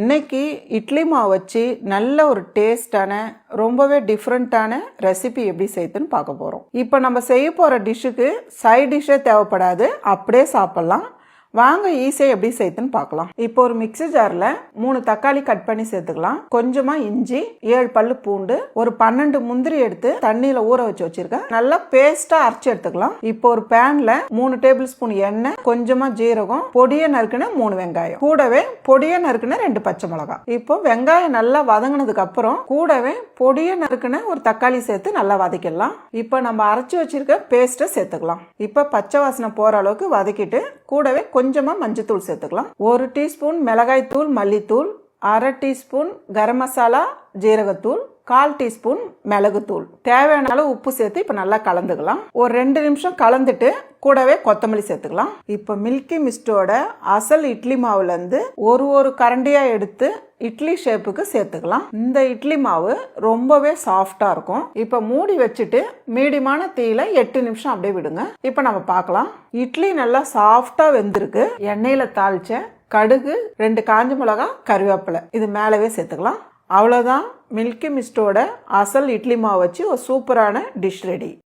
இன்னைக்கு இட்லி மாவு வச்சு நல்ல ஒரு டேஸ்டான ரொம்பவே டிஃப்ரெண்ட்டான ரெசிபி எப்படி செய்யுதுன்னு பார்க்க போகிறோம். இப்போ நம்ம செய்ய போகிற டிஷ்ஷுக்கு சைட் டிஷ்ஷே தேவைப்படாது, அப்படியே சாப்பிட்லாம். வாங்க ஈஸியாக எப்படி செய்யுதுன்னு பார்க்கலாம். இப்போ ஒரு மிக்ஸி ஜாரில் 3 தக்காளி கட் பண்ணி சேர்த்துக்கலாம். கொஞ்சமாக இஞ்சி, 7 பல்லு பூண்டு, ஒரு 12 முந்திரி எடுத்து தண்ணியில் ஊற வச்சு வச்சிருக்கேன். நல்லா பேஸ்ட்டாக அரைச்சி எடுத்துக்கலாம். இப்போ ஒரு பேனில் 3 டேபிள் ஸ்பூன் எண்ணெய், கொஞ்சமாக ஜீரகம், பொடியை நறுக்குன 3 வெங்காயம், கூடவே பொடியை நறுக்குன 2 பச்சை மிளகாய். இப்போ வெங்காயம் நல்லா வதங்கினதுக்கு அப்புறம் கூடவே பொடியை நறுக்குன ஒரு தக்காளி சேர்த்து நல்லா வதக்கிடலாம். இப்போ நம்ம அரைச்சி வச்சிருக்க பேஸ்ட்டை சேர்த்துக்கலாம். இப்போ பச்சை வாசனை போகிற அளவுக்கு வதக்கிட்டு கூடவே கொஞ்சமாக மஞ்சத்தூள் சேர்த்துக்கலாம். 1 டீஸ்பூன் மிளகாய் தூள், மல்லித்தூள், 1/2 டீஸ்பூன் கரம் மசாலா, ஜீரகத்தூள், 1/4 டீஸ்பூன் மிளகுத்தூள், தேவையான அளவு உப்பு சேர்த்து இப்போ நல்லா கலந்துக்கலாம். ஒரு 2 நிமிஷம் கலந்துட்டு கூடவே கொத்தமல்லி சேர்த்துக்கலாம். இப்போ மில்கி மிஸ்டோட அசல் இட்லி மாவுலேருந்து ஒரு கரண்டியாக எடுத்து இட்லி ஷேப்புக்கு சேர்த்துக்கலாம். இந்த இட்லி மாவு ரொம்பவே சாஃப்டா இருக்கும். இப்போ மூடி வச்சுட்டு மீடியமான தீயில 8 நிமிஷம் அப்படியே விடுங்க. இப்போ நம்ம பார்க்கலாம். இட்லி நல்லா சாஃப்டா வெந்திருக்கு. எண்ணெயில தாளிச்ச கடுகு, 2 காஞ்ச மிளகாய், கருவேப்பிலை இது மேலவே சேர்த்துக்கலாம். அவ்வளோதான், மில்கி மிஸ்டோட அசல் இட்லி மாவு வச்சு ஒரு சூப்பரான டிஷ் ரெடி.